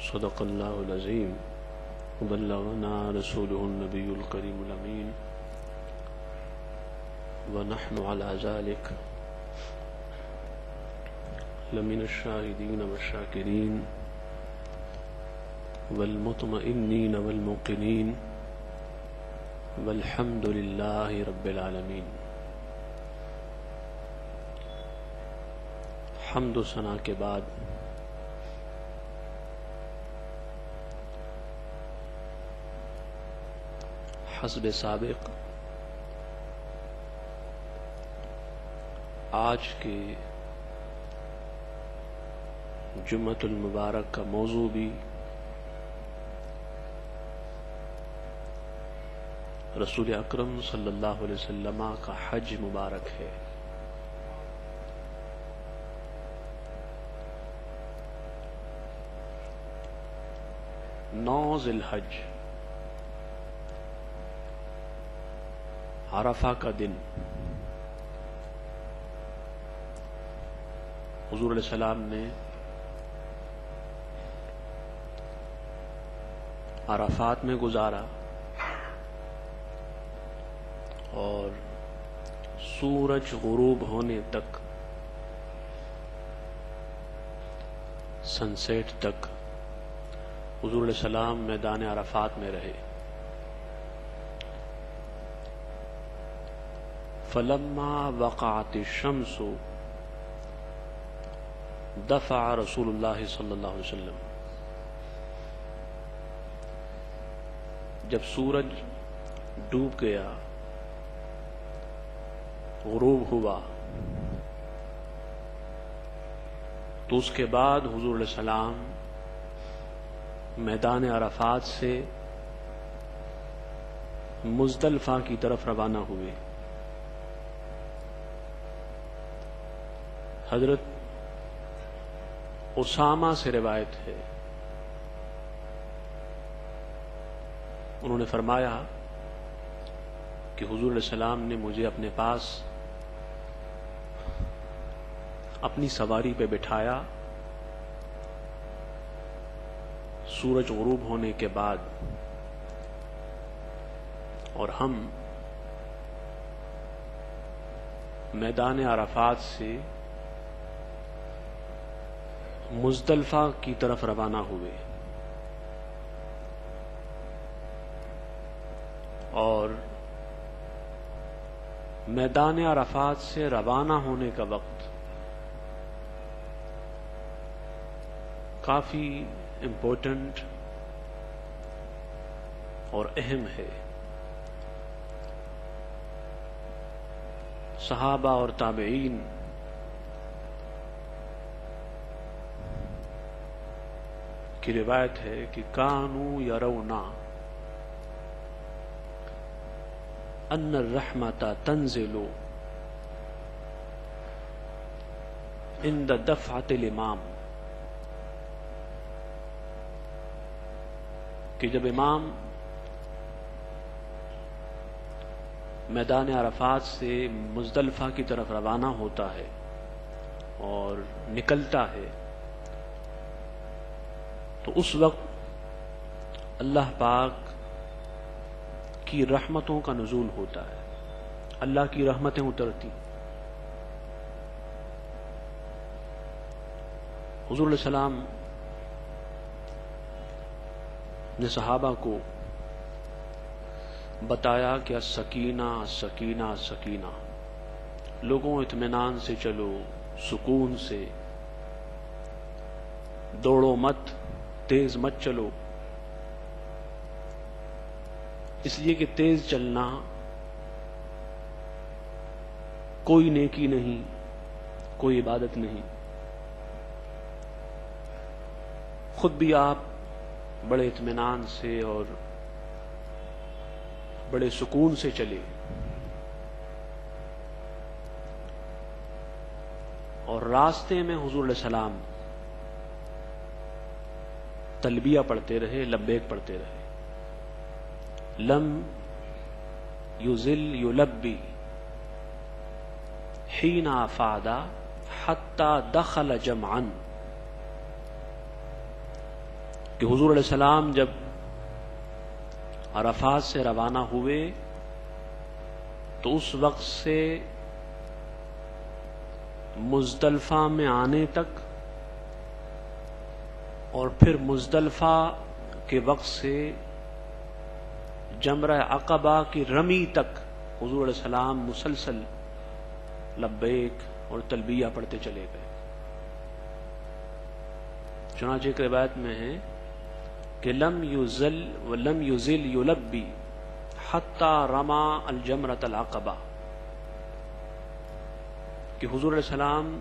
صدق اللہ العظیم وبلغنا رسوله النبی الکریم الامین ونحن على ذلك لمن الشاہدین والشاکرین والمطمئنین والموقنین والحمد للہ رب العالمین۔ حمد و ثنا کے بعد حسب سابق آج کے جمعۃ المبارک کا موضوع بھی رسول اکرم صلی اللہ علیہ وسلم کا حج مبارک ہے۔ 9 ذی الحج عرفہ کا دن حضور علیہ السلام نے عرفات میں گزارا اور سورج غروب ہونے تک، سن سیٹ تک حضور علیہ السلام میدان عرفات میں رہے۔ فلما وقعت الشمس دفع رسول اللہ صلی اللہ علیہ وسلم، جب سورج ڈوب گیا، غروب ہوا، تو اس کے بعد حضور علیہ السلام میدان عرفات سے مزدلفہ کی طرف روانہ ہوئے۔ حضرت اسامہ سے روایت ہے، انہوں نے فرمایا کہ حضور علیہ السلام نے مجھے اپنے پاس اپنی سواری پہ بٹھایا، سورج غروب ہونے کے بعد، اور ہم میدان عرفات سے مزدلفہ کی طرف روانہ ہوئے، اور میدان عرفات سے روانہ ہونے کا وقت کافی امپورٹنٹ اور اہم ہے۔ صحابہ اور تابعین کی روایت ہے کہ کانوا یرون ان الرحمۃ تنزل عند دفعۃ الامام، کہ جب امام میدان عرفات سے مزدلفہ کی طرف روانہ ہوتا ہے اور نکلتا ہے، تو اس وقت اللہ پاک کی رحمتوں کا نزول ہوتا ہے، اللہ کی رحمتیں اترتی۔ حضور علیہ السلام نے صحابہ کو بتایا کہ السکینہ السکینہ السکینہ، لوگوں اطمینان سے چلو، سکون سے، دوڑو مت، تیز مت چلو، اس لیے کہ تیز چلنا کوئی نیکی نہیں، کوئی عبادت نہیں۔ خود بھی آپ بڑے اطمینان سے اور بڑے سکون سے چلے، اور راستے میں حضور علیہ السلام تلبیہ پڑھتے رہے، لبیک پڑھتے رہے۔ لم یزل یلبی حین افاد حتی دخل جمعا، کہ حضور علیہ السلام جب عرفات سے روانہ ہوئے تو اس وقت سے مزدلفہ میں آنے تک اور پھر مزدلفہ کے وقت سے جمرہ عقبہ کی رمی تک حضور علیہ السلام مسلسل لبیک اور تلبیہ پڑھتے چلے گئے. چنانچہ ایک روایت میں ہے کہ لم یزل ولم یزل یلبی حتی رما الجمرۃ العقبہ، کہ حضور علیہ السلام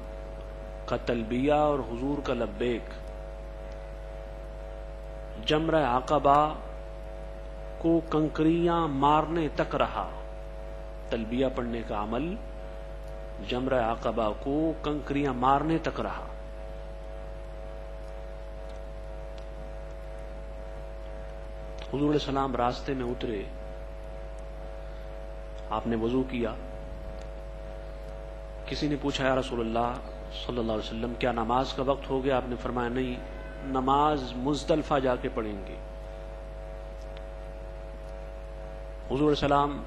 کا تلبیہ اور حضور کا لبیک جمرہ عقبہ کو کنکریاں مارنے تک رہا. تلبیہ پڑھنے کا عمل جمرہ عقبہ کو کنکریاں مارنے تک رہا. حضور علیہ السلام راستے میں اترے، آپ نے وضو کیا. کسی نے پوچھا یا رسول اللہ صلی اللہ علیہ وسلم کیا نماز کا وقت ہو گیا؟ آپ نے فرمایا نہیں، نماز مزدلفہ جا کے پڑھیں گے. حضور علیہ السلام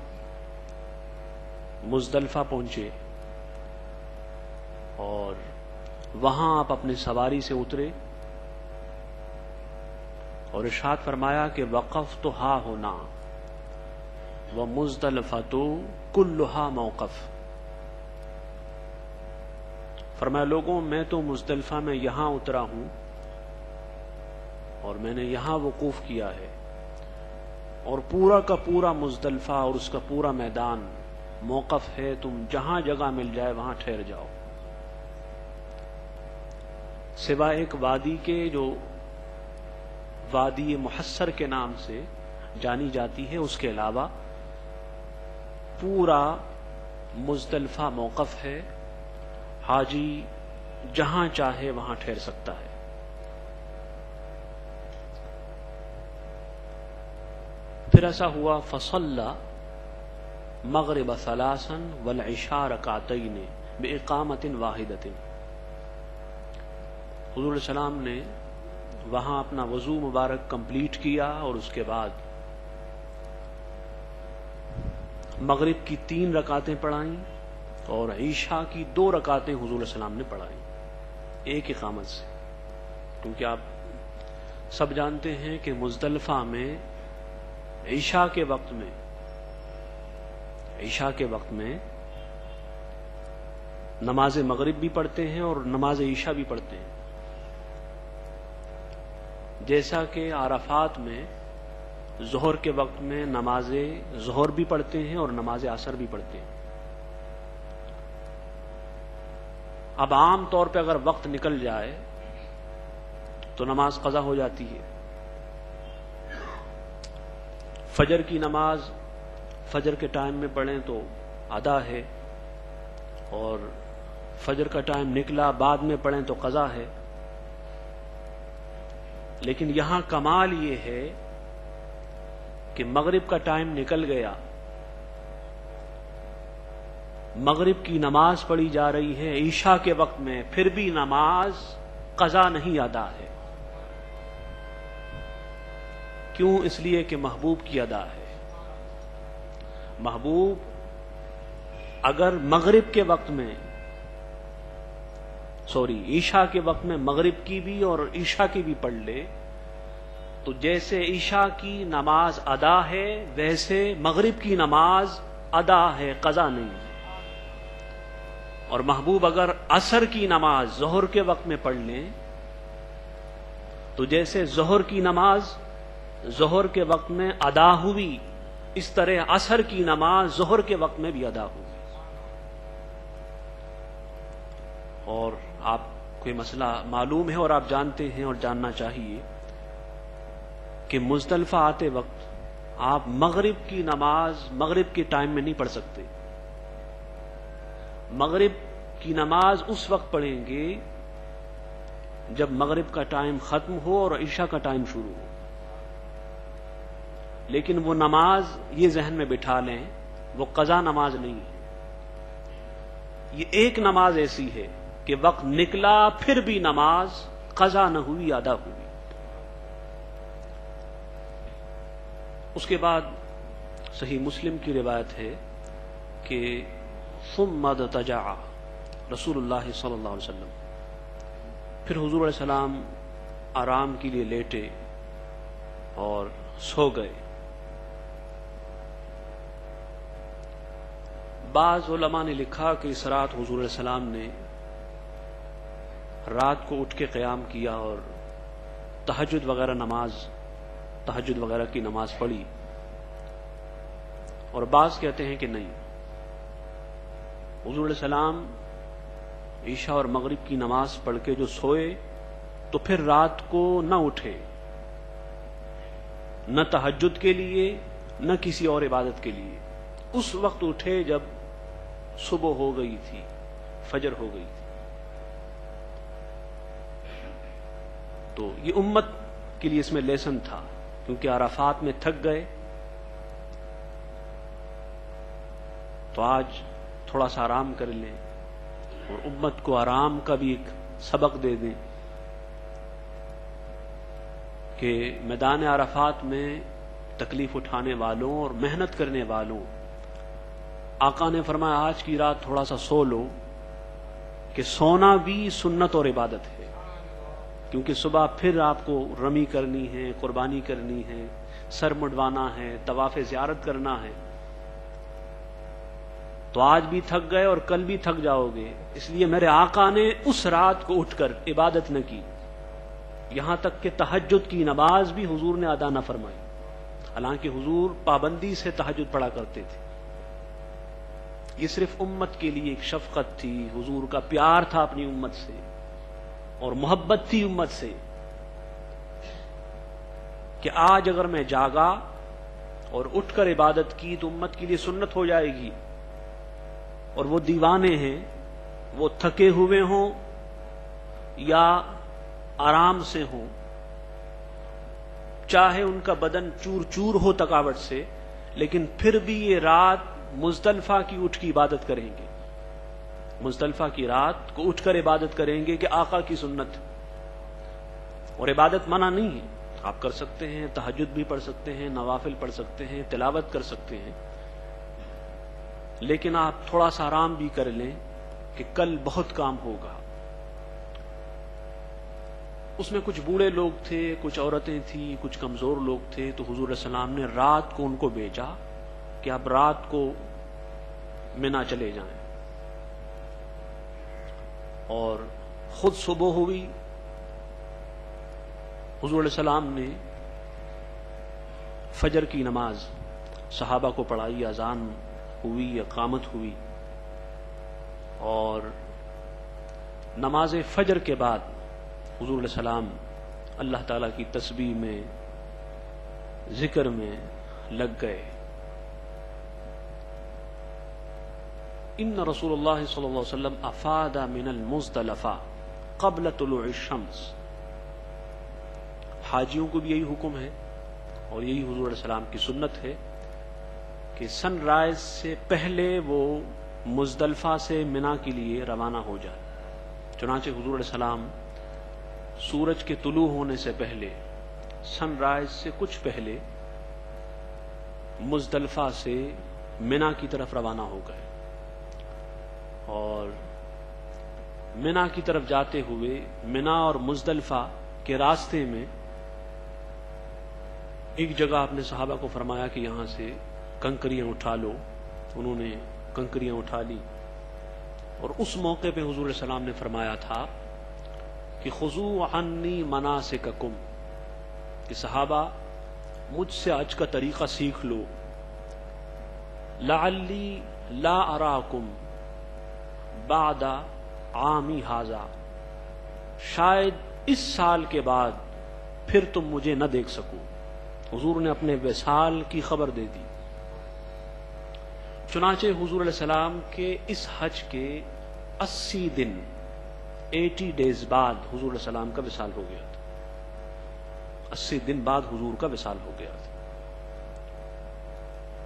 مزدلفہ پہنچے اور وہاں آپ اپنی سواری سے اترے اور ارشاد فرمایا کہ وقفت ہا ہونا ومزدلفۃ کلھا موقف. فرمایا لوگوں میں تو مزدلفہ میں یہاں اترا ہوں اور میں نے یہاں وقوف کیا ہے، اور پورا کا پورا مزدلفہ اور اس کا پورا میدان موقف ہے، تم جہاں جگہ مل جائے وہاں ٹھہر جاؤ. سوائے ایک وادی کے جو وادی محسر کے نام سے جانی جاتی ہے، اس کے علاوہ پورا مزدلفہ موقف ہے، حاجی جہاں چاہے وہاں ٹھہر سکتا ہے. پھر ایسا ہوا فصلى مغرب ثلاثا والعشاء رکعتین باقامۃ واحدۃ. حضور علیہ السلام نے وہاں اپنا وضو مبارک کمپلیٹ کیا اور اس کے بعد مغرب کی 3 رکعتیں پڑھائیں اور عشاء کی 2 رکعتیں حضور علیہ السلام نے پڑھائیں ایک اقامت سے. کیونکہ آپ سب جانتے ہیں کہ مزدلفہ میں عشاء کے وقت میں نماز مغرب بھی پڑھتے ہیں اور نماز عشاء بھی پڑھتے ہیں، جیسا کہ عرفات میں ظہر کے وقت میں نماز ظہر بھی پڑھتے ہیں اور نماز عصر بھی پڑھتے ہیں. اب عام طور پہ اگر وقت نکل جائے تو نماز قضا ہو جاتی ہے. فجر کی نماز فجر کے ٹائم میں پڑھیں تو ادا ہے، اور فجر کا ٹائم نکلا بعد میں پڑھیں تو قضا ہے. لیکن یہاں کمال یہ ہے کہ مغرب کا ٹائم نکل گیا، مغرب کی نماز پڑھی جا رہی ہے عشاء کے وقت میں، پھر بھی نماز قضا نہیں ادا ہے. کیوں؟ اس لیے کہ محبوب کی ادا ہے. محبوب اگر مغرب کے وقت میں عشاء کے وقت میں مغرب کی بھی اور عشاء کی بھی پڑھ لے تو جیسے عشاء کی نماز ادا ہے ویسے مغرب کی نماز ادا ہے، قضا نہیں. اور محبوب اگر عصر کی نماز ظہر کے وقت میں پڑھ لیں تو جیسے ظہر کی نماز ظہر کے وقت میں ادا ہوئی، اس طرح عصر کی نماز ظہر کے وقت میں بھی ادا ہوئی. اور آپ کو یہ مسئلہ معلوم ہے اور آپ جانتے ہیں اور جاننا چاہیے کہ مزدلفہ آتے وقت آپ مغرب کی نماز مغرب کے ٹائم میں نہیں پڑھ سکتے. مغرب کی نماز اس وقت پڑھیں گے جب مغرب کا ٹائم ختم ہو اور عشاء کا ٹائم شروع ہو. لیکن وہ نماز یہ ذہن میں بٹھا لیں وہ قضا نماز نہیں ہے. یہ ایک نماز ایسی ہے کہ وقت نکلا پھر بھی نماز قضا نہ ہوئی، ادا ہوئی. اس کے بعد صحیح مسلم کی روایت ہے کہ ثم اضطجع رسول اللہ صلی اللہ علیہ وسلم، پھر حضور علیہ السلام آرام کے لیے لیٹے اور سو گئے۔ بعض علماء نے لکھا کہ اس رات حضور علیہ السلام نے رات کو اٹھ کے قیام کیا اور تہجد وغیرہ کی نماز پڑھی، اور بعض کہتے ہیں کہ نہیں، حضور علیہ السلام عشاء اور مغرب کی نماز پڑھ کے جو سوئے تو پھر رات کو نہ اٹھے، نہ تہجد کے لیے نہ کسی اور عبادت کے لیے، اس وقت اٹھے جب صبح ہو گئی تھی، فجر ہو گئی تھی۔ تو یہ امت کے لیے اس میں لیسن تھا، کیونکہ عرفات میں تھک گئے تو آج تھوڑا سا آرام کر لیں اور امت کو آرام کا بھی ایک سبق دے دیں کہ میدان عرفات میں تکلیف اٹھانے والوں اور محنت کرنے والوں، آقا نے فرمایا آج کی رات تھوڑا سا سو لو، کہ سونا بھی سنت اور عبادت ہے، کیونکہ صبح پھر آپ کو رمی کرنی ہے، قربانی کرنی ہے، سر مڈوانا ہے، طواف زیارت کرنا ہے، تو آج بھی تھک گئے اور کل بھی تھک جاؤ گے، اس لیے میرے آقا نے اس رات کو اٹھ کر عبادت نہ کی، یہاں تک کہ تہجد کی نماز بھی حضور نے ادا نہ فرمائی، حالانکہ حضور پابندی سے تہجد پڑھا کرتے تھے۔ یہ صرف امت کے لیے ایک شفقت تھی، حضور کا پیار تھا اپنی امت سے اور محبت تھی امت سے، کہ آج اگر میں جاگا اور اٹھ کر عبادت کی تو امت کے لیے سنت ہو جائے گی، اور وہ دیوانے ہیں، وہ تھکے ہوئے ہوں یا آرام سے ہوں، چاہے ان کا بدن چور چور ہو تھکاوٹ سے، لیکن پھر بھی یہ رات مزدلفہ کی اٹھ کی عبادت کریں گے، مزدلفہ کی رات کو اٹھ کر عبادت کریں گے کہ آقا کی سنت، اور عبادت منع نہیں ہے، آپ کر سکتے ہیں، تہجد بھی پڑھ سکتے ہیں، نوافل پڑھ سکتے ہیں، تلاوت کر سکتے ہیں، لیکن آپ تھوڑا سا آرام بھی کر لیں کہ کل بہت کام ہوگا۔ اس میں کچھ بوڑھے لوگ تھے، کچھ عورتیں تھیں، کچھ کمزور لوگ تھے، تو حضور علیہ السلام نے رات کو ان کو بھیجا کہ آپ رات کو منا چلے جائیں، اور خود صبح ہوئی، حضور علیہ السلام نے فجر کی نماز صحابہ کو پڑھائی، اذان ہوئی، اقامت ہوئی، اور نماز فجر کے بعد حضور علیہ السلام اللہ تعالیٰ کی تسبیح میں، ذکر میں لگ گئے۔ ان رسول اللہ صلی اللہ علیہ وسلم افاد من المزدلفہ قبل طلوع الشمس، حاجیوں کو بھی یہی حکم ہے اور یہی حضور علیہ السلام کی سنت ہے کہ سن رائز سے پہلے وہ مزدلفہ سے منا کے لیے روانہ ہو جائے۔ چنانچہ حضور علیہ السلام سورج کے طلوع ہونے سے پہلے، سن رائز سے کچھ پہلے، مزدلفہ سے منا کی طرف روانہ ہو گئے، اور منا کی طرف جاتے ہوئے منا اور مزدلفہ کے راستے میں ایک جگہ اپنے صحابہ کو فرمایا کہ یہاں سے کنکریاں اٹھا لو، انہوں نے کنکریاں اٹھا لی، اور اس موقع پہ حضور علیہ السلام نے فرمایا تھا کہ خذوا عنی مناسککم، کہ صحابہ مجھ سے حج کا طریقہ سیکھ لو، لعلی لا اراکم بعد عامی ھذا، شاید اس سال کے بعد پھر تم مجھے نہ دیکھ سکو۔ حضور نے اپنے وصال کی خبر دے دی۔ چنانچہ حضور علیہ السلام کے اس حج کے 80 دن 80 ڈیز بعد حضور علیہ السلام کا وصال ہو گیا تھا، 80 دن بعد حضور کا وصال ہو گیا تھا۔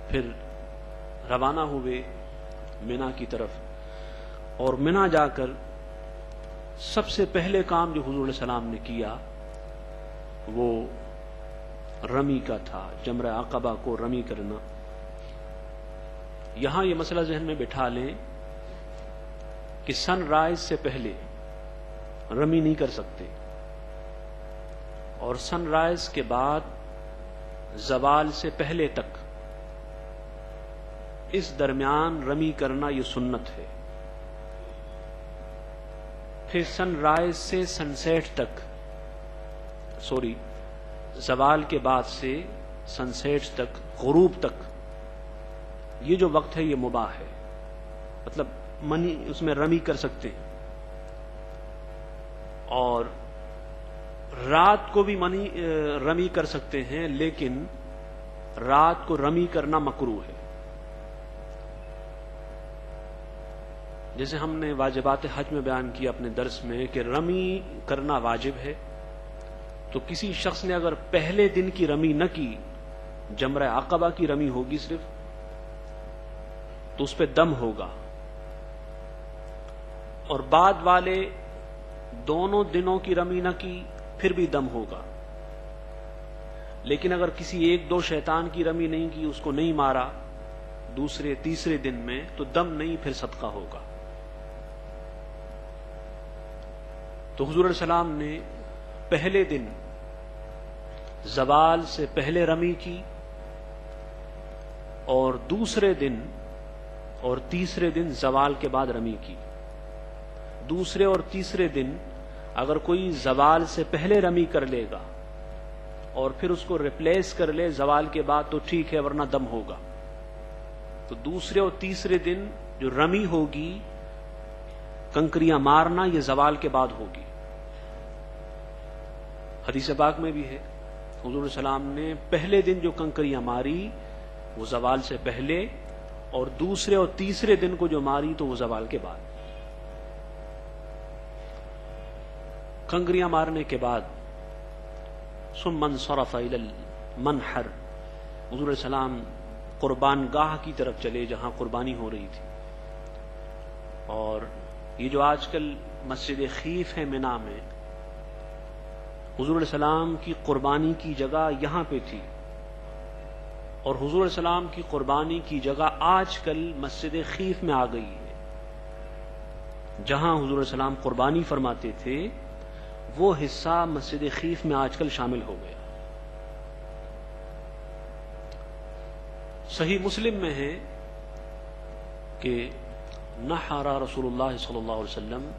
پھر روانہ ہوئے منا کی طرف، اور منا جا کر سب سے پہلے کام جو حضور علیہ السلام نے کیا وہ رمی کا تھا، جمرہ عقبہ کو رمی کرنا. یہاں یہ مسئلہ ذہن میں بٹھا لیں کہ سن رائز سے پہلے رمی نہیں کر سکتے، اور سن رائز کے بعد زوال سے پہلے تک اس درمیان رمی کرنا یہ سنت ہے. پھر سن رائز سے سن سیٹ تک، زوال کے بعد سے سن سیٹ تک، غروب تک، یہ جو وقت ہے یہ مباح ہے، مطلب منی اس میں رمی کر سکتے ہیں. اور رات کو بھی رمی کر سکتے ہیں، لیکن رات کو رمی کرنا مکروہ ہے. جیسے ہم نے واجبات حج میں بیان کیا اپنے درس میں کہ رمی کرنا واجب ہے، تو کسی شخص نے اگر پہلے دن کی رمی نہ کی، جمرہ عقبہ کی رمی ہوگی صرف، تو اس پہ دم ہوگا، اور بعد والے دونوں دنوں کی رمی نہ کی پھر بھی دم ہوگا. لیکن اگر کسی ایک دو شیطان کی رمی نہیں کی، اس کو نہیں مارا دوسرے تیسرے دن میں، تو دم نہیں، پھر صدقہ ہوگا. تو حضور علیہ السلام نے پہلے دن زوال سے پہلے رمی کی، اور دوسرے دن اور تیسرے دن زوال کے بعد رمی کی. دوسرے اور تیسرے دن اگر کوئی زوال سے پہلے رمی کر لے گا اور پھر اس کو ریپلیس کر لے زوال کے بعد تو ٹھیک ہے، ورنہ دم ہوگا. تو دوسرے اور تیسرے دن جو رمی ہوگی، کنکریاں مارنا، یہ زوال کے بعد ہوگی. حدیث پاک میں بھی ہے حضور علیہ السلام نے پہلے دن جو کنکریاں ماری وہ زوال سے پہلے، اور دوسرے اور تیسرے دن کو جو ماری تو وہ زوال کے بعد. کنکریاں مارنے کے بعد ثم انصرف الى المنحر، حضور علیہ السلام قربان گاہ کی طرف چلے جہاں قربانی ہو رہی تھی. اور یہ جو آج کل مسجد خیف ہے منا میں، حضور علیہ السلام کی قربانی کی جگہ یہاں پہ تھی، اور حضور علیہ السلام کی قربانی کی جگہ آج کل مسجد خیف میں آ گئی ہے. جہاں حضور علیہ السلام قربانی فرماتے تھے وہ حصہ مسجد خیف میں آج کل شامل ہو گیا. صحیح مسلم میں ہے کہ نحر رسول اللہ صلی اللہ علیہ وسلم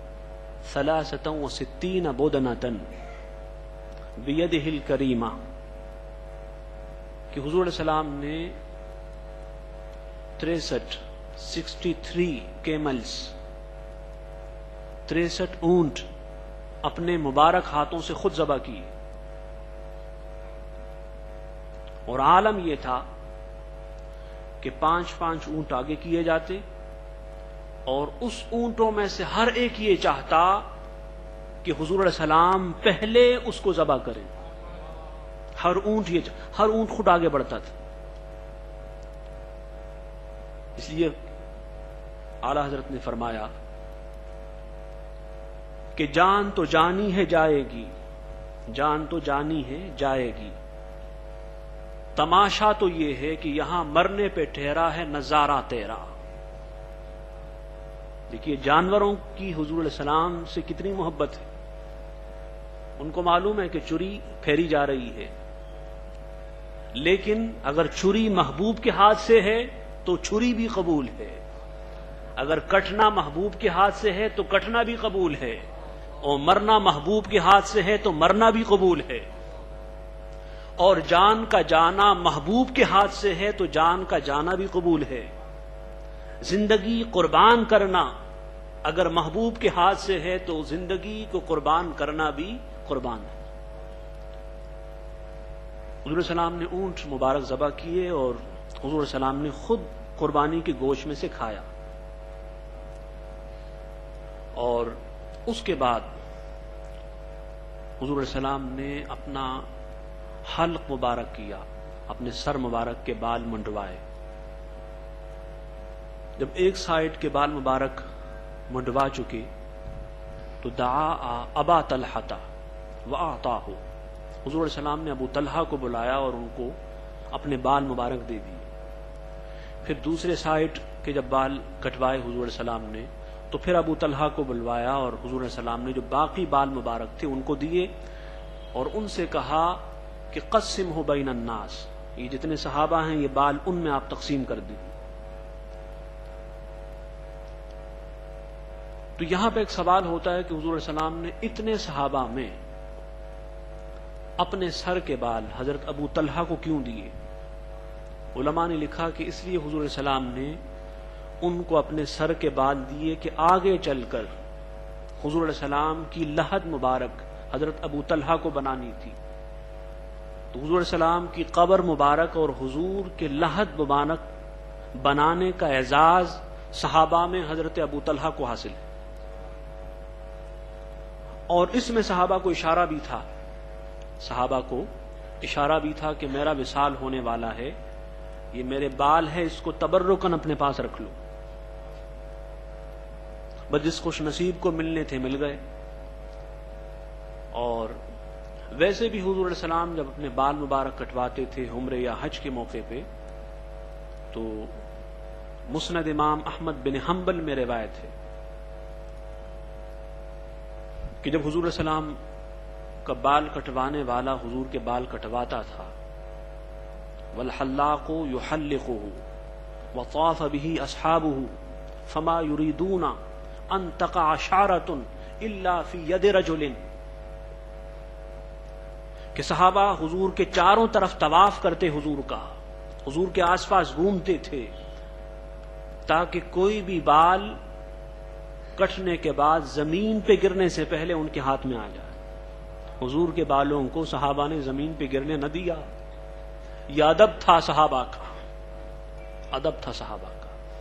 63 بدنة بیدہ الکریمہ، کہ حضور علیہ السلام نے 63 کیملز، 63 اونٹ اپنے مبارک ہاتھوں سے خود ذبح کی. اور عالم یہ تھا کہ 5 اونٹ آگے کیے جاتے، اور اس اونٹوں میں سے ہر ایک یہ چاہتا کہ حضور علیہ السلام پہلے اس کو ذبح کریں. ہر اونٹ خود آگے بڑھتا تھا. اس لیے اعلی حضرت نے فرمایا کہ جان تو جانی ہے جائے گی، جان تو جانی ہے جائے گی، تماشا تو یہ ہے کہ یہاں مرنے پہ ٹھہرا ہے نظارہ تیرا. دیکھیے جانوروں کی حضور علیہ السلام سے کتنی محبت ہے. ان کو معلوم ہے کہ چھری پھیری جا رہی ہے، لیکن اگر چھری محبوب کے ہاتھ سے ہے تو چھری بھی قبول ہے، اگر کٹنا محبوب کے ہاتھ سے ہے تو کٹنا بھی قبول ہے، اور مرنا محبوب کے ہاتھ سے ہے تو مرنا بھی قبول ہے. اور جان کا جانا محبوب کے ہاتھ سے ہے تو جان کا جانا بھی قبول ہے. زندگی قربان کرنا اگر محبوب کے ہاتھ سے ہے تو زندگی کو قربان کرنا بھی قربان ہے. حضور علیہ السلام نے اونٹ مبارک ذبح کیے، اور حضور علیہ السلام نے خود قربانی کے گوشت میں سے کھایا. اور اس کے بعد حضور علیہ السلام نے اپنا حلق مبارک کیا، اپنے سر مبارک کے بال منڈوائے. جب ایک سائیڈ کے بال مبارک منڈوا چکے تو دعا ابا طلحہ واعطاہ، حضور علیہ السلام نے ابو طلحہ کو بلایا اور ان کو اپنے بال مبارک دے دیے. پھر دوسرے سائٹ کے جب بال کٹوائے حضور علیہ السلام نے تو پھر ابو طلحہ کو بلوایا اور حضور علیہ السلام نے جو باقی بال مبارک تھے ان کو دیے اور ان سے کہا کہ قسمہ بین الناس، یہ جتنے صحابہ ہیں یہ بال ان میں آپ تقسیم کر دیں. تو یہاں پہ ایک سوال ہوتا ہے کہ حضور علیہ السلام نے اتنے صحابہ میں اپنے سر کے بال حضرت ابو طلحہ کو کیوں دیے؟ علماء نے لکھا کہ اس لیے حضور علیہ السلام نے ان کو اپنے سر کے بال دیے کہ آگے چل کر حضور علیہ السلام کی لحد مبارک حضرت ابو طلحہ کو بنانی تھی. تو حضور علیہ السلام کی قبر مبارک اور حضور کے لحد مبارک بنانے کا اعزاز صحابہ میں حضرت ابو طلحہ کو حاصل ہے. اور اس میں صحابہ کو اشارہ بھی تھا کہ میرا وصال ہونے والا ہے، یہ میرے بال ہے، اس کو تبرکن اپنے پاس رکھ لو. بس جس خوش نصیب کو ملنے تھے مل گئے. اور ویسے بھی حضور علیہ السلام جب اپنے بال مبارک کٹواتے تھے عمرے یا حج کے موقع پہ تو مسند امام احمد بن حنبل میں روایت ہے کہ جب حضور علیہ السلام کا بال کٹوانے والا حضور کے بال کٹواتا تھا، والحلاق يحلقه وطاف به اصحابه فما يريدون ان تقع شعرة الا في يد رجل، کہ صحابہ حضور کے چاروں طرف طواف کرتے حضور کے آس پاس گھومتے تھے تاکہ کوئی بھی بال کٹنے کے بعد زمین پہ گرنے سے پہلے ان کے ہاتھ میں آ جائے. حضور کے بالوں کو صحابہ نے زمین پہ گرنے نہ دیا. یہ ادب تھا صحابہ کا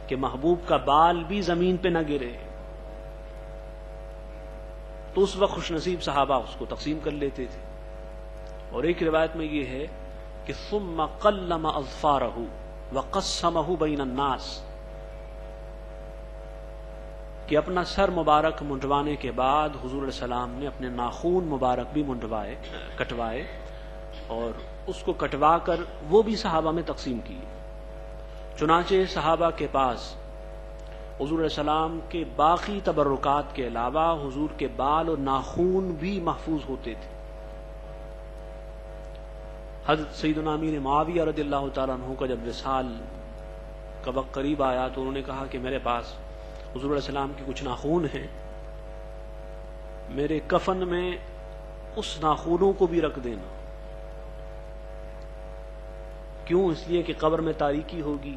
کہ محبوب کا بال بھی زمین پہ نہ گرے. تو اس وقت خوش نصیب صحابہ اس کو تقسیم کر لیتے تھے. اور ایک روایت میں یہ ہے کہ ثم قلم اظفارہ وقسمہ بین الناس، کہ اپنا سر مبارک منڈوانے کے بعد حضور علیہ السلام نے اپنے ناخون مبارک بھی کٹوائے اور اس کو کٹوا کر وہ بھی صحابہ میں تقسیم کیے. چنانچہ صحابہ کے پاس حضور علیہ السلام کے باقی تبرکات کے علاوہ حضور کے بال اور ناخون بھی محفوظ ہوتے تھے. حضرت سیدنا امیر معاویہ رضی اللہ تعالیٰ عنہ کا جب وصال کا وقت قریب آیا تو انہوں نے کہا کہ میرے پاس حضور علیہ السلام کی کچھ ناخون ہیں، میرے کفن میں اس ناخونوں کو بھی رکھ دینا. کیوں؟ اس لیے کہ قبر میں تاریکی ہوگی،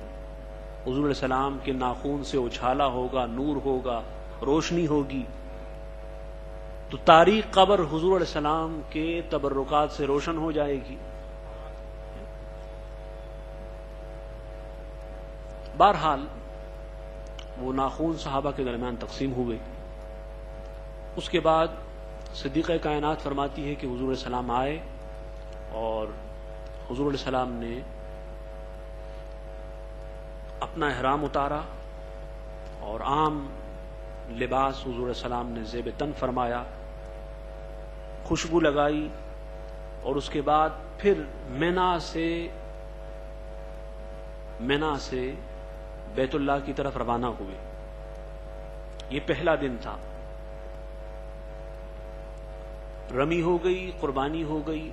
حضور علیہ السلام کے ناخون سے اچھالا ہوگا، نور ہوگا، روشنی ہوگی، تو تاریک قبر حضور علیہ السلام کے تبرکات سے روشن ہو جائے گی. بہرحال وہ ناخون صحابہ کے درمیان تقسیم ہوئے. اس کے بعد صدیقہ کائنات فرماتی ہے کہ حضور علیہ السلام آئے اور حضور علیہ السلام نے اپنا احرام اتارا اور عام لباس حضور علیہ السلام نے زیب تن فرمایا، خوشبو لگائی اور اس کے بعد پھر مینا سے بیت اللہ کی طرف روانہ ہوئے. یہ پہلا دن تھا. رمی ہو گئی، قربانی ہو گئی،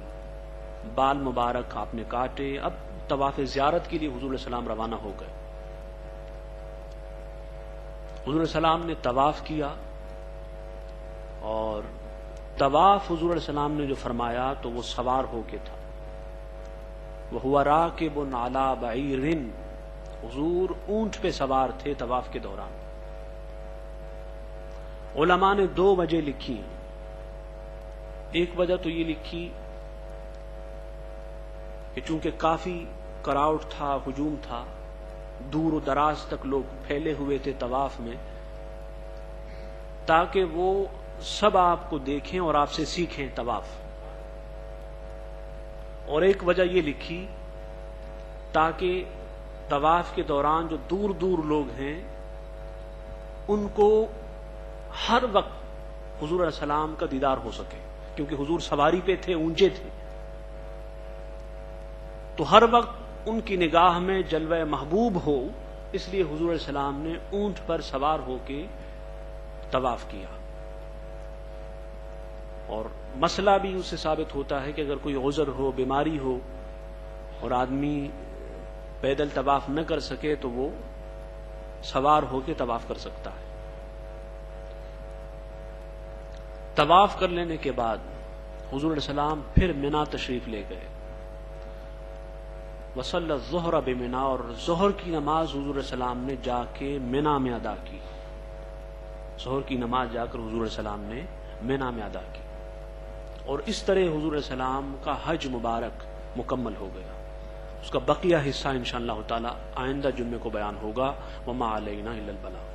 بال مبارک آپ نے کاٹے. اب طواف زیارت کے لیے حضور علیہ السلام روانہ ہو گئے. حضور علیہ السلام نے طواف کیا اور طواف حضور علیہ السلام نے جو فرمایا تو وہ سوار ہو کے تھا. وَهُوَ رَاكِبٌ عَلَى بَعِيرٍ، حضور اونٹ پہ سوار تھے طواف کے دوران. علماء نے 2 وجہ لکھی. ایک وجہ تو یہ لکھی کہ چونکہ کافی کراؤڈ تھا، ہجوم تھا، دور و دراز تک لوگ پھیلے ہوئے تھے طواف میں، تاکہ وہ سب آپ کو دیکھیں اور آپ سے سیکھیں طواف. اور ایک وجہ یہ لکھی تاکہ طواف کے دوران جو دور دور لوگ ہیں ان کو ہر وقت حضور علیہ السلام کا دیدار ہو سکے، کیونکہ حضور سواری پہ تھے، اونچے تھے، تو ہر وقت ان کی نگاہ میں جلوہ محبوب ہو، اس لیے حضور علیہ السلام نے اونٹ پر سوار ہو کے طواف کیا. اور مسئلہ بھی اس سے ثابت ہوتا ہے کہ اگر کوئی عذر ہو، بیماری ہو اور آدمی پیدل طواف نہ کر سکے تو وہ سوار ہو کے طواف کر سکتا ہے. طواف کر لینے کے بعد حضور علیہ السلام پھر منا تشریف لے گئے. وصلی الظہر بمنا، اور ظہر کی نماز حضور علیہ السلام نے جا کے منا میں ادا کی. ظہر کی نماز جا کر حضور علیہ السلام نے منا میں ادا کی. اور اس طرح حضور علیہ السلام کا حج مبارک مکمل ہو گیا. اس کا بقیہ حصہ انشاءاللہ تعالی آئندہ جمعے کو بیان ہوگا. وما علینا الا البلاغ.